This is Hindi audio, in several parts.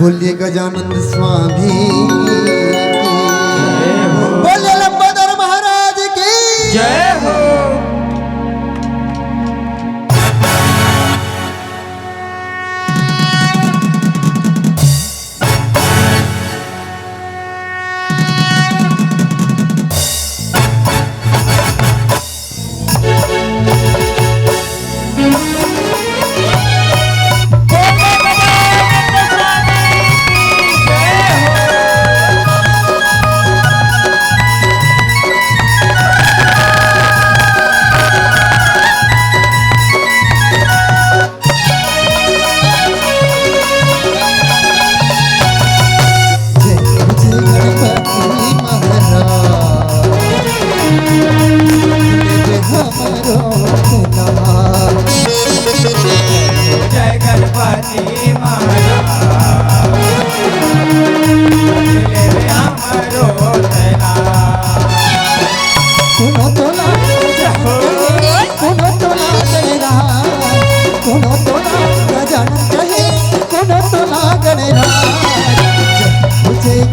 बोलिए गजानंद स्वामी बोलिए लंबोदर महाराज की जय हो।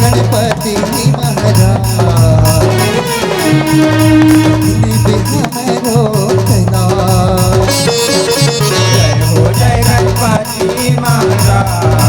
गणपति महाराज जय हो जय गणपति महाराज।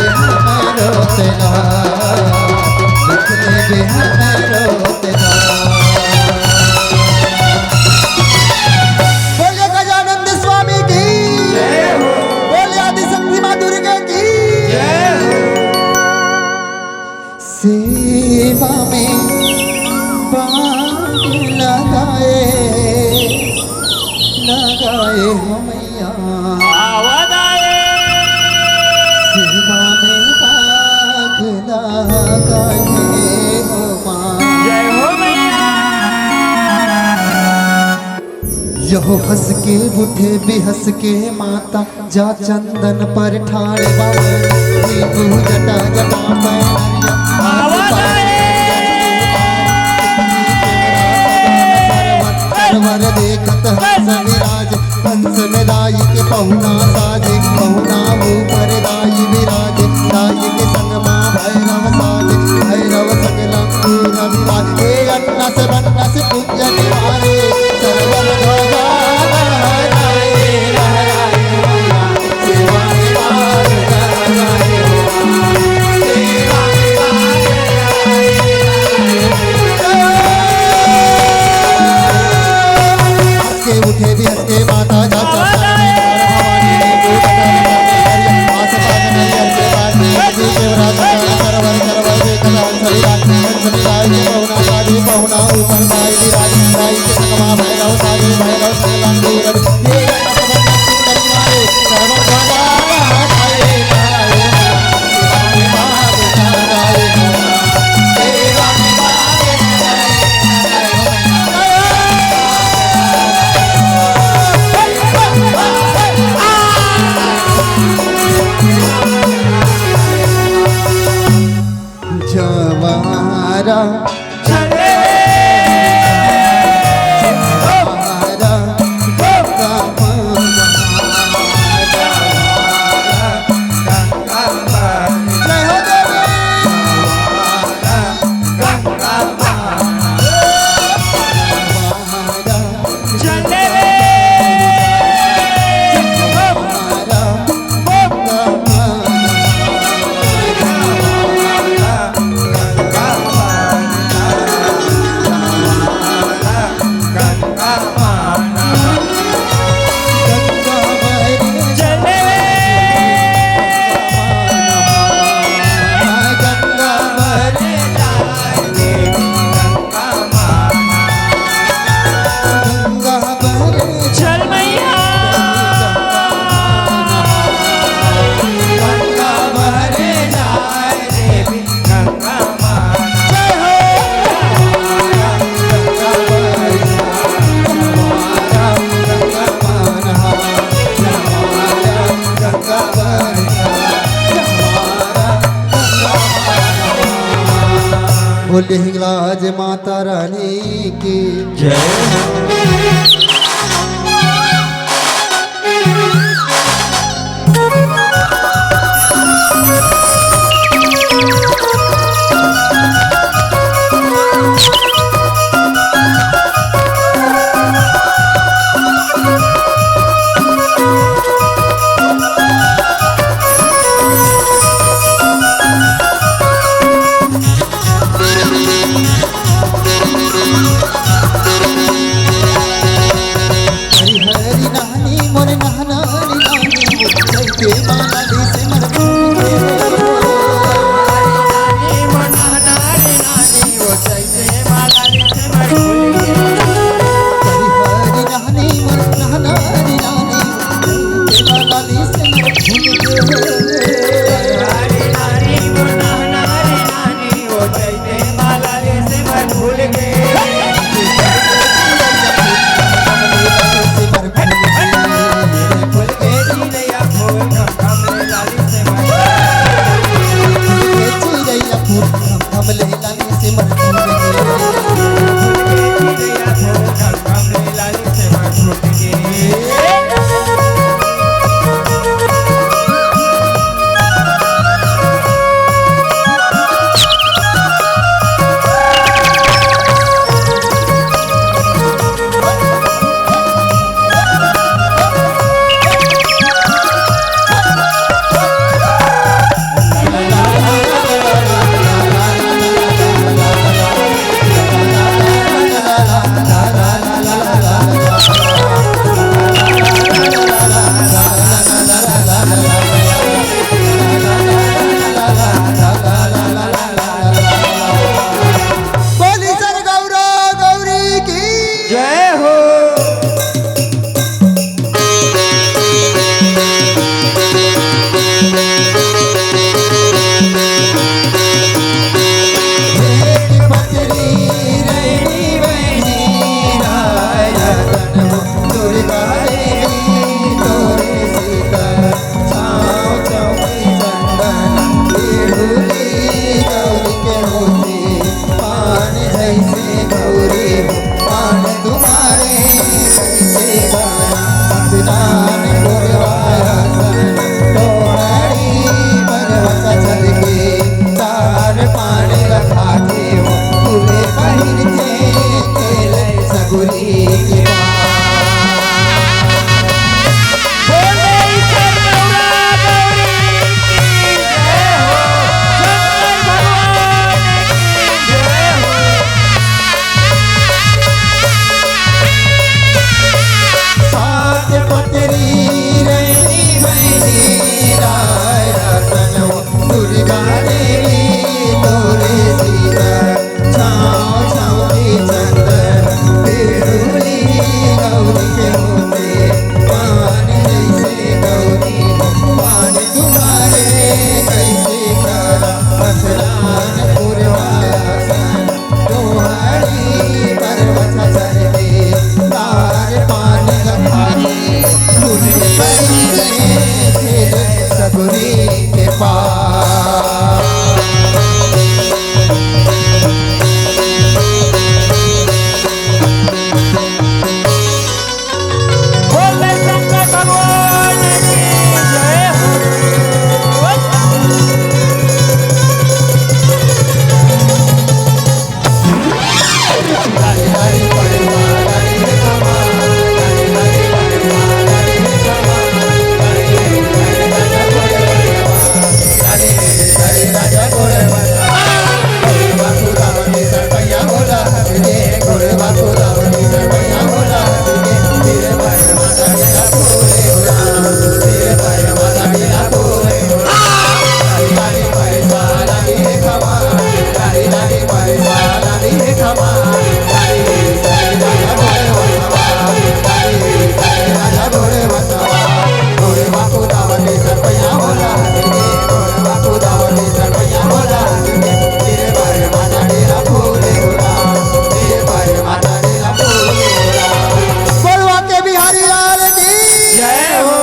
रोतेला लिखने भी हमें रोतेला। बोलिए गजानंद स्वामी की बोलिए आदिशक्ति माँ दुर्गा की सेवा में बाग लगाए हो मैया सेवा में बाग लगाए हो माँ। यहो हंस के उठे भी हंस के माता जा चंदन पर ठाड़ बाबा जटा जटा सरवर देखत हंस विराज हंस में दाई के पहुना साजे पहुना ऊपर दाई विराज दाई के संग माँ भैरव साजे भैरव संग लंगूर विराज हे अन्नस बन्नस पूज्य निवारे सरवर ध्वजा लहराए लहराए मैया सेवा में बाग लगाए सेवा में बाग हंस के उठे भी हंस के माता जा पहुना ऊपर दाई विराज दाई के संग माँ भैरव साजे भैरव संग लंगूर हे सर्व ध्वजा लहराए लहराए सेवा में बाग लगाए सेवा में बाग जवारा बोले हिंगलाज माता रानी की सन्नान पुरवाया तोहरी पर्वत चल के तार पानी रखा थे हो तुले पहिर के खेले सगुरी के बोले ईश्वर गौरा गौरी की जय हो, शंकर भगवान की जय हो। सात पतरी रैनी बहनी राय रतन दुर्गा देवी तोरे सीता छाँव छाँव की चंदन बिरुली गौरी के होते पानी जैसे गौरी पानी तुम्हारे कैसे करा असरान पुरवासन तुम्हारी पर्वत चल के तार पानी गंगारी तुझे बड़ी गए फिर सबरी के पास बोले शंकर भगवान की जय हो। हरी हरी परवा हरी रे कमा हरी हरी परवा हरी रे कमा हरी हरी राजा गोरे हरी हरी राजा गोरे गोरे बापू रावणी सरपैया बोला हरे गोरे बापू रावणी सरपैया बोला हरे तेरे पर माता मेरा पूरे होला तेरे पर माता मेरा पूरे होला हरी हरी परवा हरी रे कमा हरी हरी परवा हरी रे कमा हरी हरी राजा गोरे बसवा गोरे बापू रावणी सरपैया बोला हरे गोरे बापू रावणी सरपैया बोला हरे तेरे पर माता मेरा पूरे होला तेरे पर माता मेरा पूरे होला बोलवा के बिहारी लाल की जय हो।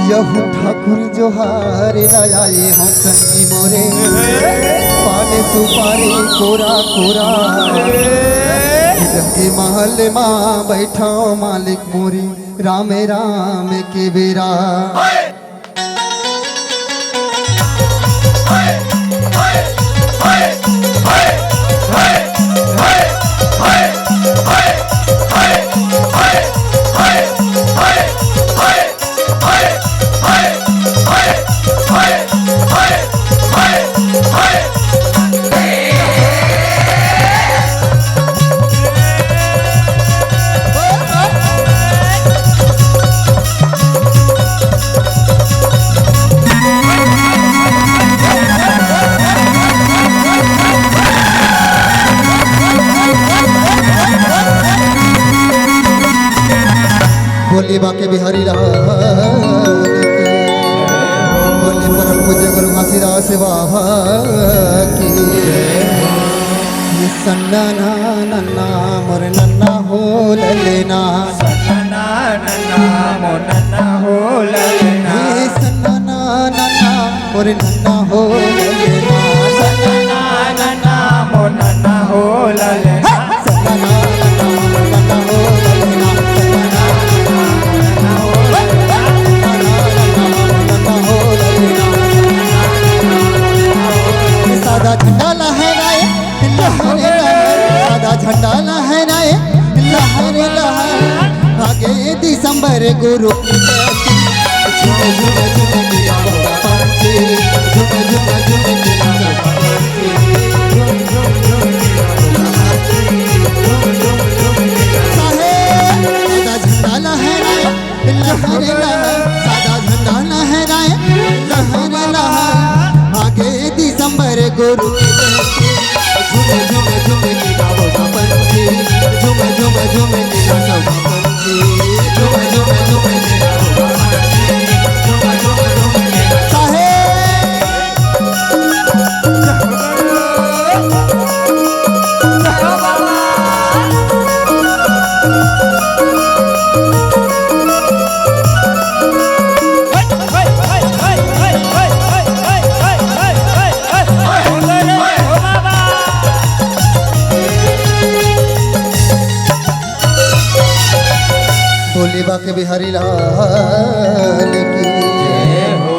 यहू ठाकुर जोहार लाए हो संगी मोरे पाने सुपारी कोरा कोरा के महल माँ बैठा मालिक मोरी राम राम के बेरा बोले बाके बिहारी लाल बोले परम पूज्य गुरु घासीदास बाबा की सन्ना नन्ना मोर नन्ना हो ललेना सन्ना नन्ना मोर नन्ना हो ललेना सन्ना नन्ना मोर नन्ना हो ललेना सन्ना नन्ना मोर नन्ना हो ललेना सन्ना नन्ना मोर नन्ना हो ललेना सादा झंडा लहराए लहरे सादा झंडा लहराए लहरे लहर आगे दिसंबर गुरु की जयंती झूमे झूमे झूमे गिरा बाबा पंथी झूमे झूमे झूमे गिरा बाबा पंथी झूम झूम झूम गिरा बाबा पंथी झूम झूम झूम गिरा सादा झंडा लहराए लहर लहर सादा झंडा लहराए लहर लहर आगे दिसंबर गुरु की जयंती झूमे झूमे झूमे के गावो गा पंछी झूमे झूमे झूमे के नाचो गा पंछी झूमे झूमे झूमे के गावो गा पंछी झूमे झूमे झूमे के साहेब भोले बाके बिहारी लाल की जय हो।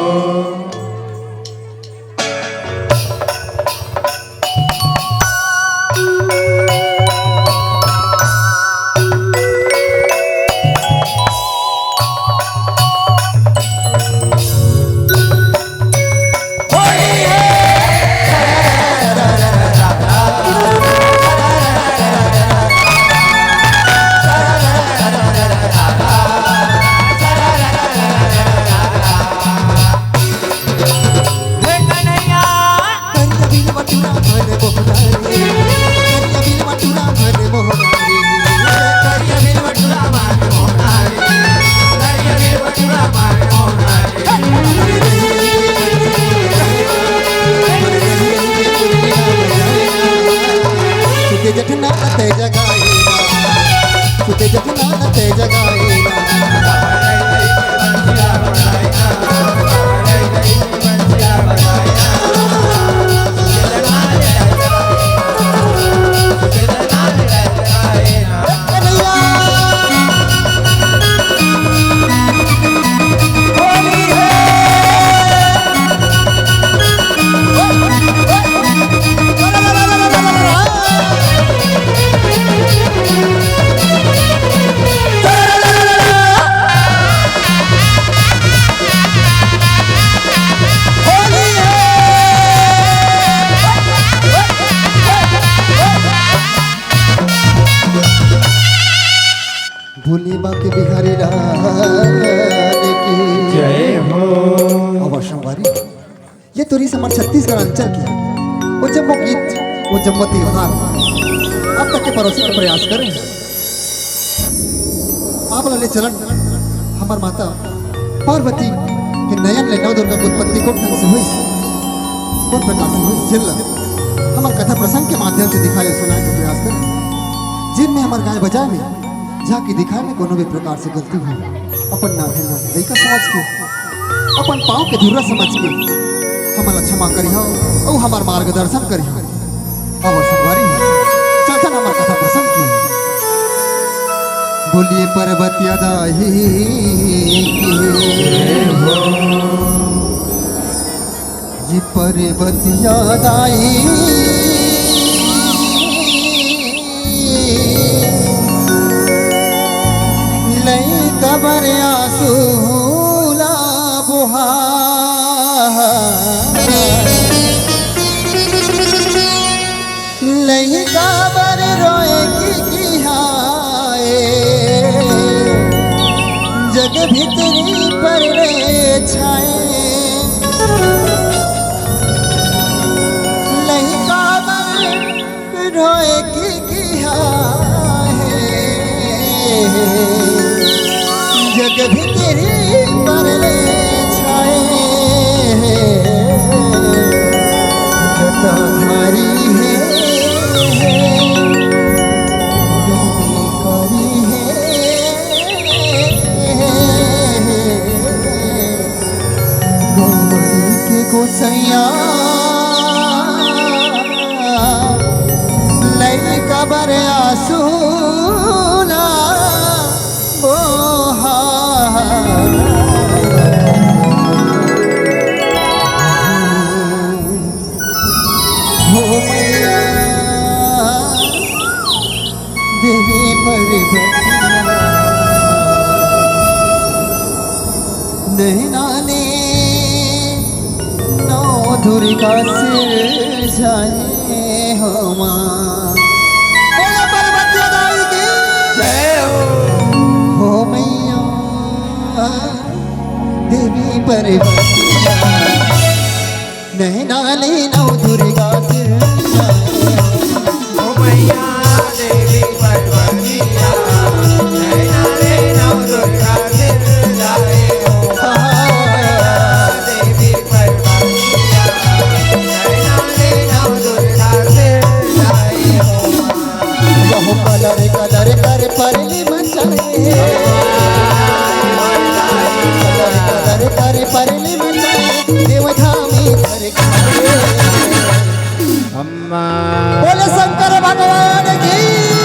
जठना ते जगाएगा सुते जठना ते जगाएगा भोले बाके बिहारी लाल की जय हो। अवश्यवारी ये तुरी समर छत्तीसगढ़ अंचल की वो जम्मू गीत वो जम्मू त्योहार अब तक के परोसे का प्रयास करें। आप लले चलन हमार माता पार्वती के नयन ले नव दुर्गा की उत्पत्ति को ढंग से हुई कौन प्रकार से हुई जिल हमार कथा प्रसंग के माध्यम से दिखाए सुनाए के प्रयास करें जिनमें हमार गाय बजाए में झांकी दिखाए में कोनो भी प्रकार से गलती हुई अपन नाभे ना लइका समझ के अपन पाँव के धुर्रा समझ के हमारा क्षमा करियो और हमार मार्गदर्शन करियो। अब सवारी चलता हमार कथा प्रसंग की बोलिए पर्वतिया दाही ये पर्वतिया दाई कबर आसूला बुहा लई कबर रोए की हाय जग भीतरी पर रे छाए लई कबर रोए की हाय जग भीतरी पर रे छाए जटाधारी है करी है गोरी के गोसैया लई कबर आसूला ओहा हो मैया देवी पर्वतिया नैना ने नौ दुर्गा सिर जाए हो माँ पर्वतिया दाई की जय हो मैया देवी परवतिया नैना ले नौ दुर्गा सिर ओ मैया देवी परवतिया नैना ले नौ दुर्गा सिर लाए हो देवी परवतिया नैना ले नौ दुर्गा सिर लाए हो बहु कलर कलर कर परली मचाए कलर कलर कर परली मचाए देवधामी कर अम्मा बोले शंकर भगवान की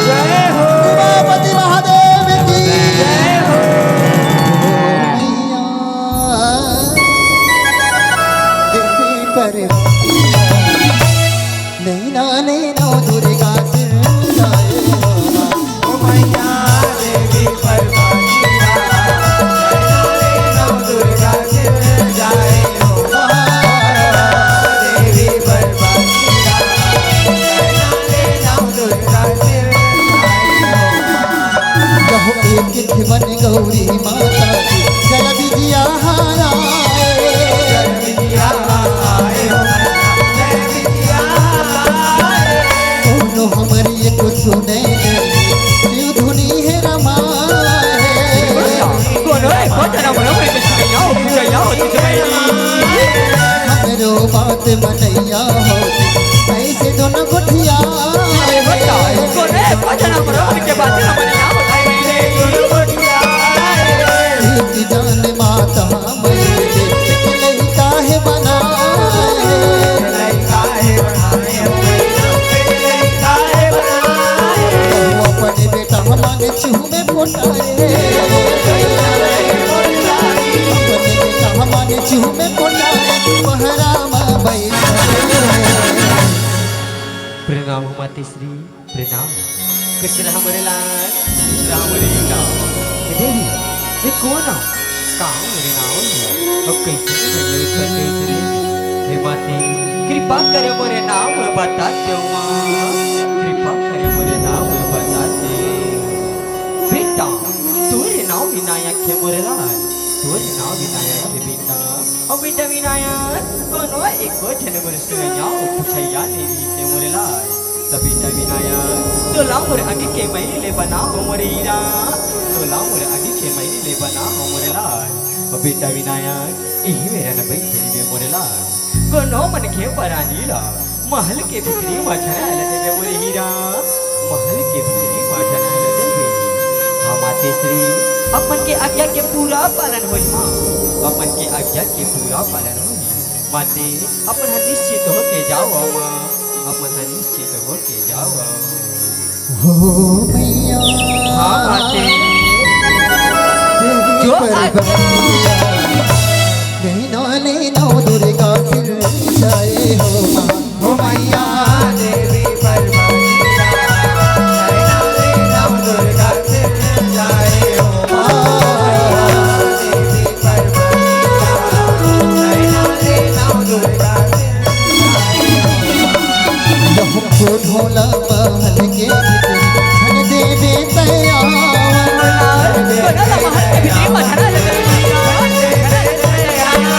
जय हो उमापति महादेव की जय हो देवी परवतिया नैना ने नौ दुर्गा सिर लाए हो ओ मैया देवी परवतिया नैना ले नौ दुर्गा सिर लाए हो देवी परवतिया नैना ले नौ दुर्गा सिर लाए हो कहो एक बन गौरी माता की जय विजया हाराए जय विजया आए हो जय विजया आए दोनों हमारी एक सुने शिव धुनी है रमाए हमरो बात मनैया हो ऐसे दोनों गुठिया एक जान माता मैंने लई काहे बनाए कहो अपने बेटा हमारे चूह में पोटाए अपने बेटा हमारे चूह में पोटाए पहरामा बैठाए प्रणाम मातेश्री प्रणाम कचरा हमारे लाल कचरा हमारे नाव देवी ये कौन हो कहाँ मेरे नाव है और कैसे बनले करने तेरे हे माते कृपा करे मोरे नाम बता दो माँ कृपा करे मोरे नाम बता दे बेटा तोरे नाम विनायक है मोरे लाल तोरे नाम विनायक है बेटा और बेटा विनायक कोनो एक जन मोरे सुने जाओ पूछैया नहीं है मोरे लाल बेटा विनायक तो लामोर आगे के महीने बना हो मोरे हीरा तो लामोर आगे के महीने बना हो मोरे लाल और बेटा विनायक यही मेरा न बैठे बे मोरे लाल कोनो मन के परानीला महल के भीतरी मछरा ले दे मोरे हीरा महल के भीतरी मछरा ले दे हाँ मातेश्री अपन के आज्ञा के पूरा पालन होई माँ अपन के आज्ञा के पूरा पालन होई माते अपन निश्चित होके जाओ माँ अपन निश्चित होके जाओ हो मैया हाँ माते देवी जो परवतिया नैना ने नौ दुर्गा सिर जाए हो माँ ओ मैया देवी परवतिया नैना ले नौ दुर्गा सिर लाए हो देवी परवतिया नैना ले नौ दुर्गा सिर लाए हो को ढोला महल के भीतर धन देवे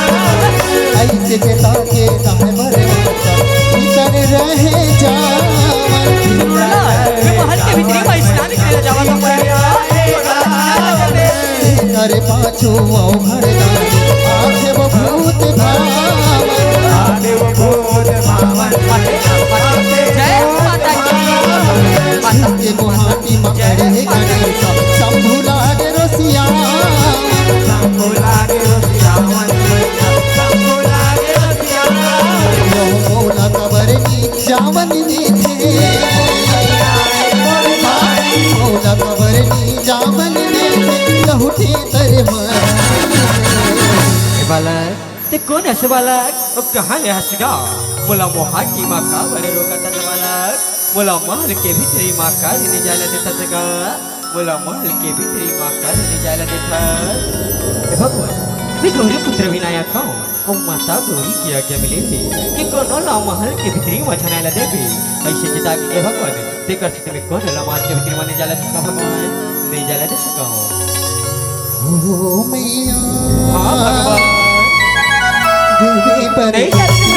ऐसे जता के दाम भरवाता भीतर रहे करे पाछो आओ भरदानी आखे वो भूत भावन आगे वो भूत भावन जय माता की के गुहाटी मकड़े गणेश शंभु लाग रोसिया शंभु लागे रोसियावन शंभु लागे रोसियावन मोला कबरनी जावन नीचे मोला कबरनी जावन नीचे लहुटी तर बालक ते कौन है बालक और कहाँ ले हंसगा बोला मोहा की माँ का बड़े रोका था बालक बोला महल के भीतरी माँ का नहीं जाला देता जगा बोला महल के भीतरी माँ का नहीं जाला देता हे भगवान वे गौरी पुत्र विनायक हूँ और माता गौरी की आज्ञा मिली थी कि कोनो ला महल के भीतरी माँ छनाला देवी ऐसे चिता कि हे भगवान ते कर सकते में कौन ला महल के भीतरी माँ नहीं जाला देता भगवान नहीं जाला दे सका हो मैया हाँ भगवान देवी पर नहीं जाते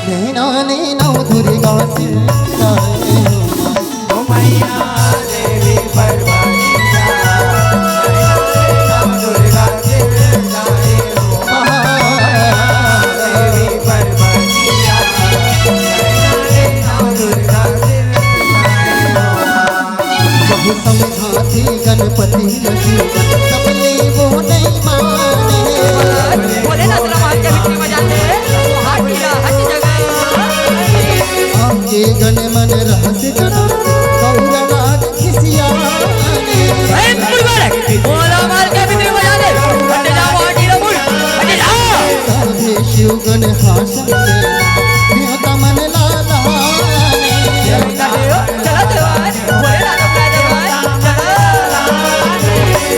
नैना नैना दुर्गा से लाए हो ओ मैया देवी परवरिया नैना दुर्गा दिल लाए हो देवी परवरिया नैना दुर्गा दिल लाए हो बहु समझाती गणपति जीवन सबले वो नहीं माने बोले ना तेरा मार के बिक्री में जाते हाथ गिरा हट जगह आपके गण मन रहस्य जना गौरनाथ खिसियाने बोला मार के बिक्री में जाते हट जा हाथ गिरा मुड़ हट जा कांधे शिव गण हासन से देवता मन लालाने चला देवान बोले ना तुम देवान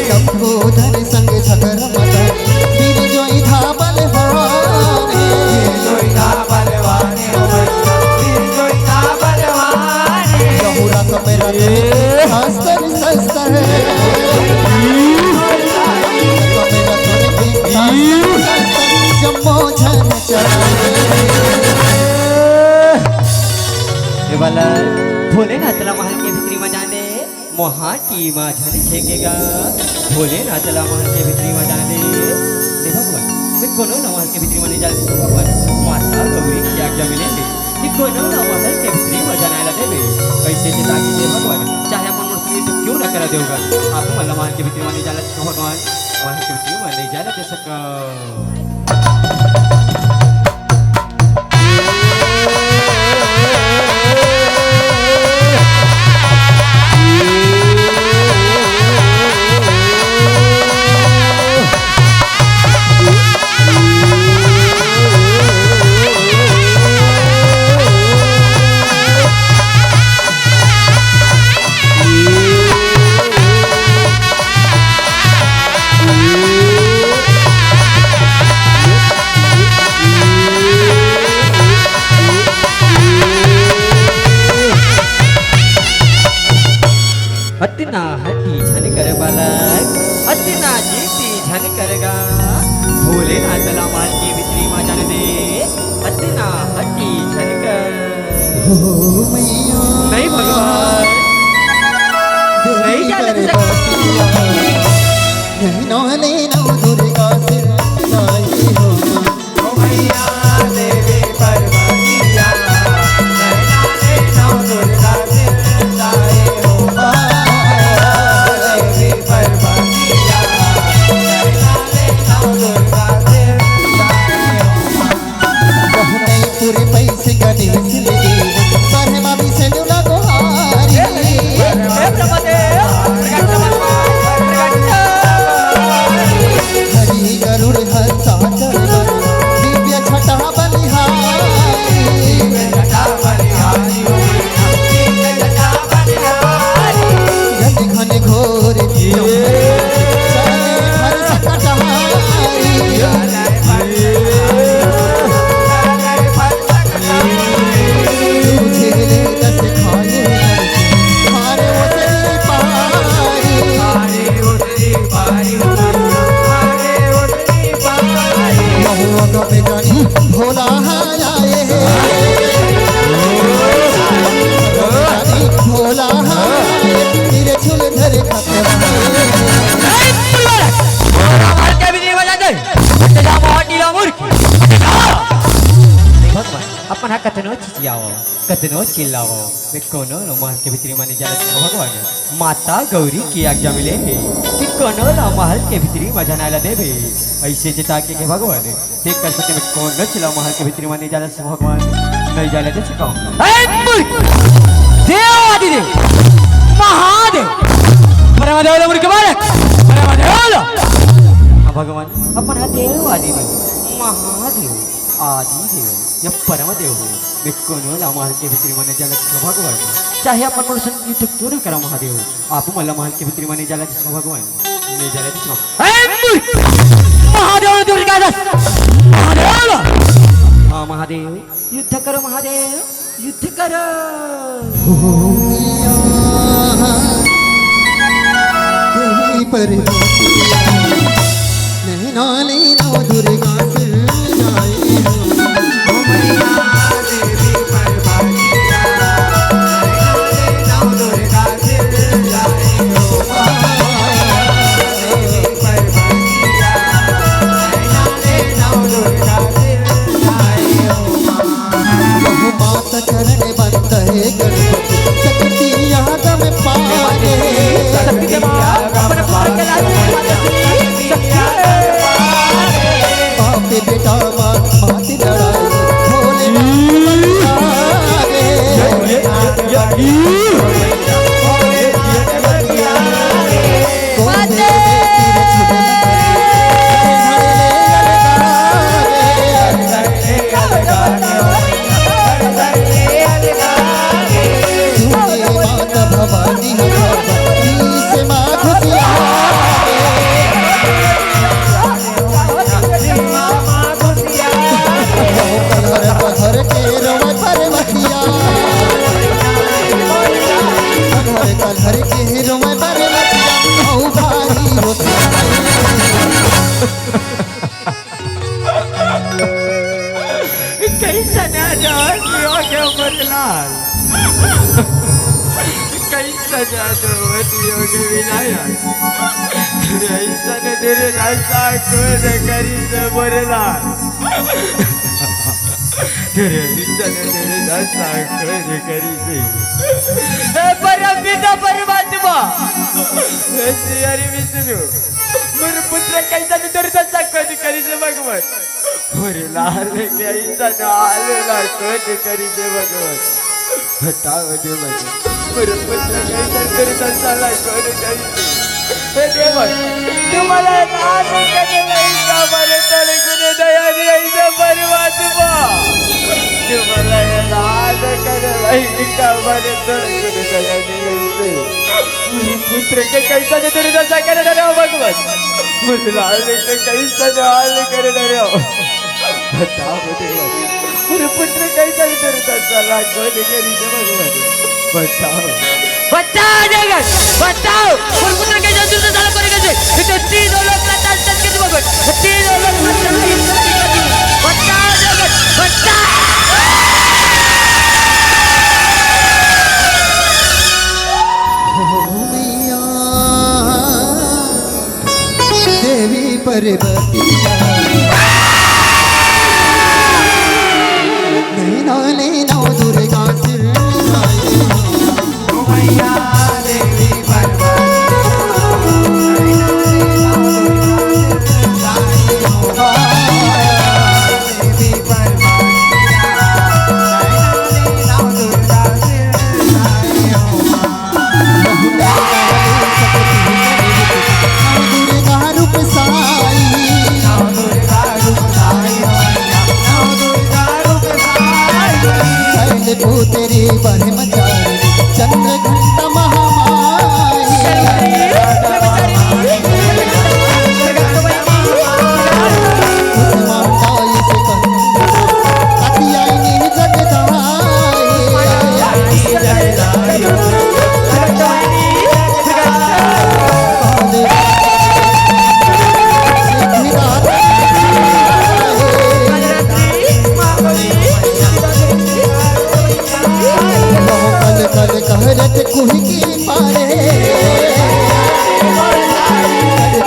लंबोदर संग छतर मदन वीर जोई धाबल हारे जोइता बलवाने हो मैया दिल जोइता बलवाने लहुरा कपेरा हस्तर सस्तर कपेरा तने जम्मो झन ये वाला भोलेनाथला महल के भितरी में जाने मोहाटी माझन छेकेगा भोलेनाथला महल के भितरी में जाने हे भगवान मैं कोनो ना महल के भितरी में नहीं जाने भगवान माता गौरी की आज्ञा मिलेंगे कि कोनो ना महल के भितरी में जाने ला देवे कैसे से ताकि हे भगवान चाहे अपन मुश्किल तो क्यों ना करा देगा आप मला महल के भितरी में नहीं जाने तो भगवान महल के भितरी में नहीं जाने दे सका अतिना हटी झन कर बालक अतिना जीती झन करगा भोलेनाथला माल की बिक्री में जाने दे अतिना हटी झन कर हो मैया नहीं भगवान नहीं जाने दे सकता नैना नैना दुर्गा से लाए हो ओ मैया देवी परवरिया नैना नैना दुर्गा दिल लाए हो देवी परवरिया नैना नैना दुर्गा दिल लाए हो बहुते पूरे पैसे गणेश ले देव परमा भी से नुला गोहारी हरि गरुड़ हंसा चढ़ दिव्य छटा बलिहारी जटा बलिहारी हो मैया जटा बलिहारी घन घन घोर चले हर सकटहारी तुझे ले दस खाए हारे उतरी पारी महुआ का बेगानी भोला आए भोला तेरे झूल धरे अपन हा कतनो चिचियाओ कतनो चिल्लाओ मैं कोनो नो महल के भीतरी मानी जाला भगवान माता गौरी की आज्ञा मिलेंगे कि कोनो नो महल के भीतरी मजा नाला देवे ऐसे चिता के भगवान देख कर सके मैं कोनो चिल्ला महल के भीतरी मानी जाला से भगवान नहीं जाला दे सका देव आदि देव महादेव परमदेव मुर्ख बालक परमदेव भगवान अपन हा देव आदि देव महादेव आदि देव या परम देव हो मैं कोनो ना महल के भीतरी माने जाला जिसका भगवान चाहे अपन मनुष्य युद्ध क्यों ना करा महादेव आप मला महल के भीतरी माने जाला जिसका भगवान नहीं जाला जिसका महादेव दुर्गा दास महादेव हाँ महादेव युद्ध करो महादेव युद्ध करो देवी पर्वतिया नैना नैना दुर्गा सिर जाए हो मैया देवी पर्वतिया नैना नौ दुर्गा सिर जाए हो देवी पर्वतिया नैना नौ दुर्गा सिर जाए हो बहुमात चरण बंद है गणपति शक्ति आगम पाए बाप बेटा मात लड़ाई भवानी से माँ खुशिया घर के रोए पर्वतिया घर के रोए पर्वतिया औ भाई होशिया कैसा ना जाओ के उमरलाल कैसा जादू के विनायक ऐसा ने तेरे रास्ता को करी से बोललाल तेरे ऐसा ने तेरे रास्ता को करी से हे परम पिता परमात्मा हे श्री हरि विष्णु मेरे पुत्र कैसा ने तेरे रास्ता को करी से भगवान और लाल के ऐसा नाल ला को करी से भगवान बताओ दे भगवान मेरे पुत्र कैसा तेरे रास्ता ला को करी से हे देवन तुम्हारा नाम करने नहीं का मरे तेरे गुने दया नहीं से परमात्मा तुम्हारा नाम करने नहीं का मरे तेरे गुने दया नहीं से पुत्र के कैसा ने तेरे दशा कर रहे हो भगवान मुझे लाल के कैसा हाल कर रहे हो बताओ देवन मेरे पुत्र कैसा ने तेरे दशा ला को करी से भगवान बताओ बताओ जगत बताओ और पुत्र के जो दूसरा साला करेगा जे तो तीन लोग का ताज तक के भगवान तीन लोग मतलब बताओ जगत बताओ मैया देवी पर्वतिया नैना नैना दुर्गा सिर जाए हो मैया देवी पर्वतिया देवी पर्वतिया नौ दुर्गा सिर जाए हो दुर्गा रूप साई नौ दुर्गा रूप साई नौ दुर्गा रूप साई शैल को तेरी ब्रह्मचारी चंद्र घंटा महामाई माताई से अतियाई कल कहरत कुही की पारे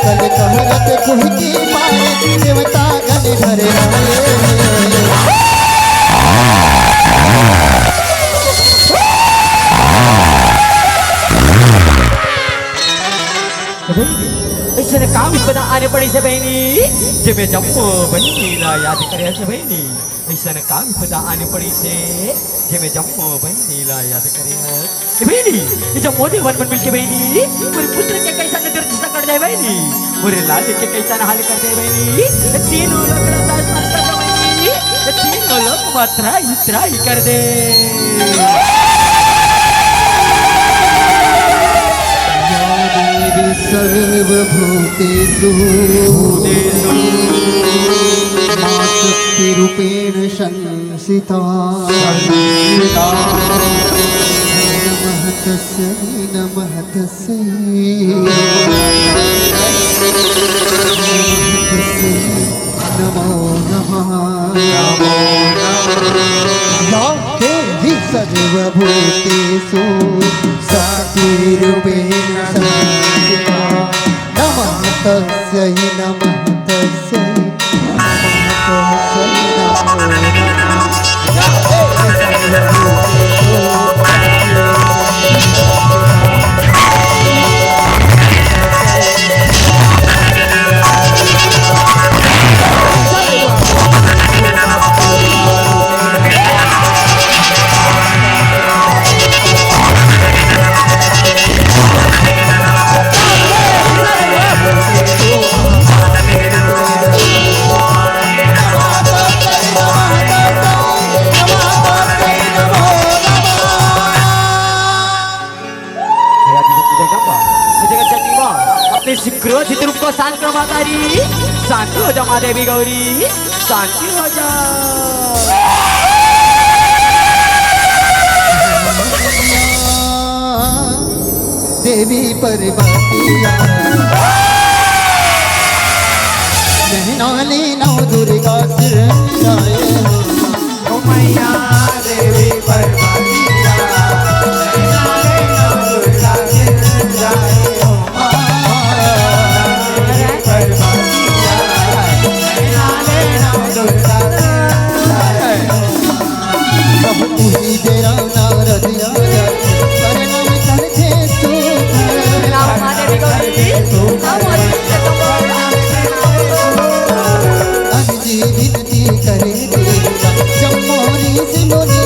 कल कहरत कुही की पारे देवता गण घर आए ऐसे काम बना आने पड़ी से बहनी जिमे जम्मो बनी ला याद करे से बहनी ऐसा काम बना आने पड़ी से जिमे जम्मो बनी ला याद करे बहनी ये जब मोदी वन मिल के बहनी मेरे पुत्र के कैसा नजर दिशा कर दे बहनी मेरे लाल के कैसा हाल कर दे बहनी तीनों लोग दास कर दे बहनी तीनों लोग मात्रा इतरा ही कर दे सर्वभूतेषु मां शक्तिरूपेण संस्थिता नमः तस्यै नमो नमः या देवी सर्वभूतेषु शक्तिरूपेण संस्थिता नमः तस्यै नमः तस्यै नमो नमः या देवी सर्वभूतेषु अपने क्रोधित रूप को शांत करो मातारी, शांति हो जाओ माँ देवी गौरी, शांति हो जाओ। देवी पार्वतिया नहनाले नौ दुर्गा सिर जाए ओ मैया देवी पार्वतिया नैनाले नौ दुर्गा सिर जाए ओ देवी पार्वतिया नैनाले नौ दुर्गा सिर जाए प्रभु तुही तेरा नारद आया परिणाम करते माँ देवी गौरी, अंजी विनती करे देवता जम्मोरी सिलोनी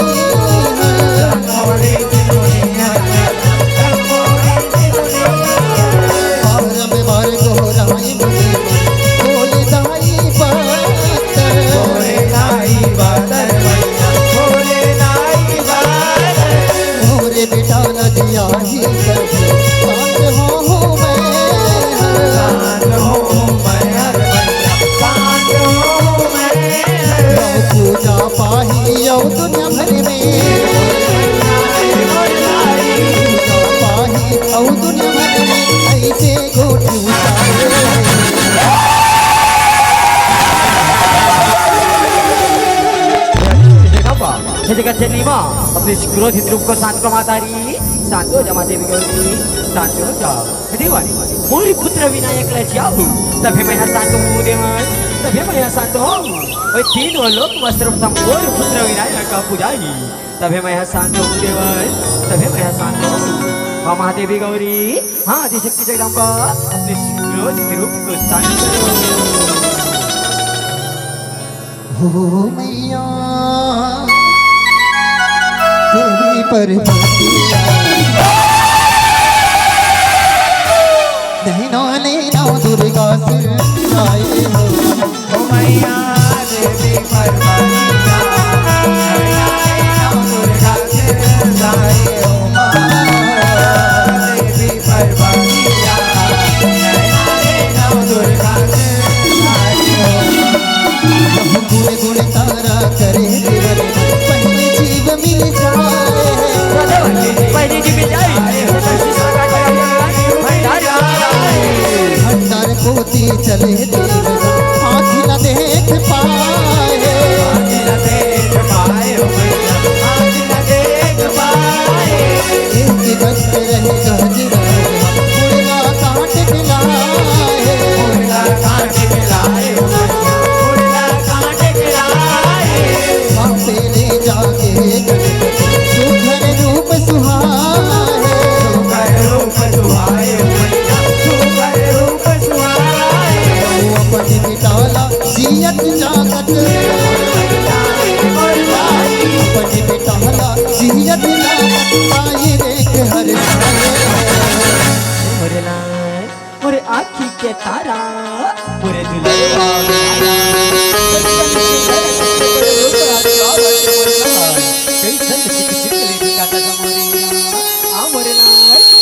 पारम बार गोराई मुनि बोले दाई बात मोरे बेटा न दिया ही कभी बात हो मैं पूजा पाही औ दुनिया भर में पूजा पाही औ दुनिया भर में ऐसे गोटी अपने क्रोधित रूप को शांत करो मातारी, शांत हो जाओ माँ देवी गौरी, शांत हो जाओ। देवानी मोरी पुत्र विनायक लज्जाऊ तभी मैं शांत हूँ देवन, तभी मैं शांत हूँ। तीनों लोग वस्त्र मोरी पुत्र विनायक का पुजारी, तभी मैं शांत हूँ देवन, तभी मैं शांत हूँ। हाँ महादेवी गौरी, हाँ आदिशक्ति जगदम्बा, अपने क्रोधित रूप को शांत करो। हो मैया देवी पार्वतिया नैनाले नौ दुर्गा सिर आए हो ओ मैया देवी पार्वतिया नैनाले नौ दुर्गा सिर जाए ओ देवी पार्वतिया नैनाले नौ दुर्गा सिर जाए गुण गुण तारा करे देवर पहले जीव मिल जाए पहले जी में जाए भंडार पोती चले देव आँख न देख पाए आज न देख पाए ओ मैया आज न देख पाए एक दस्त रहे गजरा उड़ला काट खिलाए उड़ला काट खिलाए ओ मैया उड़ला काट खिलाए बापे ले जाके गणपति सुघर रूप सुहाए सुकर रूप सुहाए ओ मैया सुकर रूप सुहाए अपनी बिटाला जियत जागत अपनी बिटाला जियत जागत आई देख हर मोरे लाल मोरे आँखी के तारा मोरे दुल्हन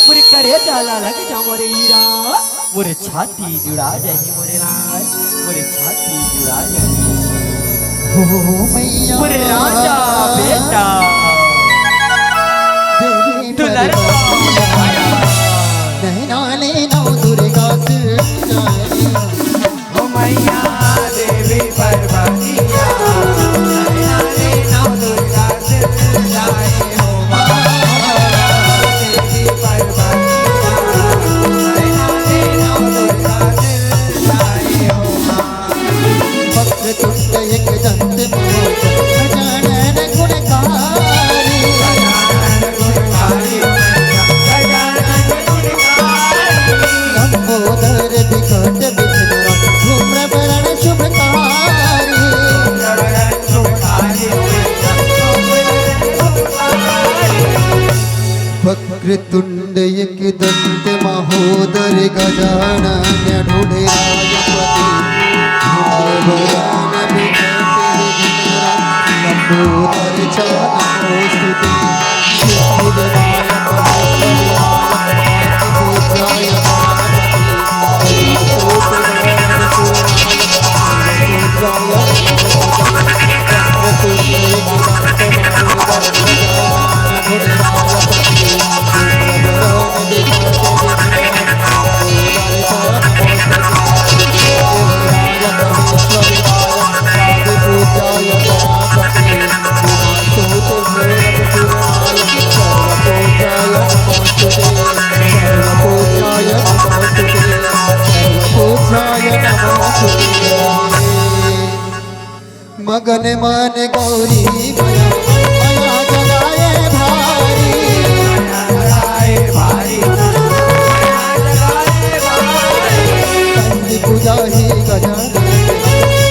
मोरे करे जाला लग जा मोरे हीरा मोरे छाती जुड़ा जाए मोरे लाल मोरे छाती जुड़ा जाए हो मैया मोरे राजा बेटा देवी दुल्हन नैनाले नौ दुर्गा सिर जाए ओ मैया देवी वक्रतुंड एकदंत महोदर गजानन ढूढ़रायपति लंबोदर चानोस्तुति मगन मन गौरी माया माया जगाए भारी जगाए भारी जगाए भारी कंदी पूजा ही गजानन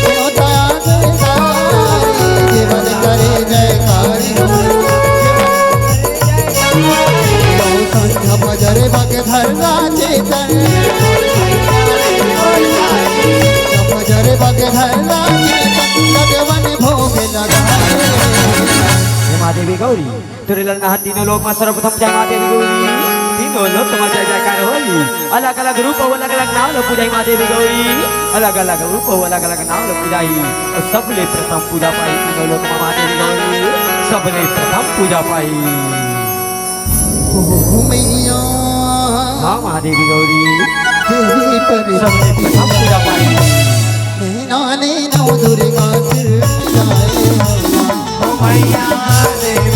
होता जयकारी जीवन करे जयकारी लो संध्या बजरे बगे धरना चेतन बजरे बगे धरना भगवान भोग लगाए जय माँ देवी गौरी तेरे ललना हाथ तीनों लोक में सर्वप्रथम जय माँ देवी गौरी तीनों लोक में जय जयकार होली अलग अलग रूप हो अलग अलग नाम लो पूजाई माँ देवी गौरी अलग अलग रूप हो अलग अलग नाम लो पूजाई और सबले प्रथम पूजा पाई तीनों लोक में माँ देवी गौरी सबले प्रथम पूजा पाई मैया हाँ माँ देवी गौरी देवी पर सबले प्रथम पूजा पाई नाने नौ दुर्गा सिर जाए मैया देवी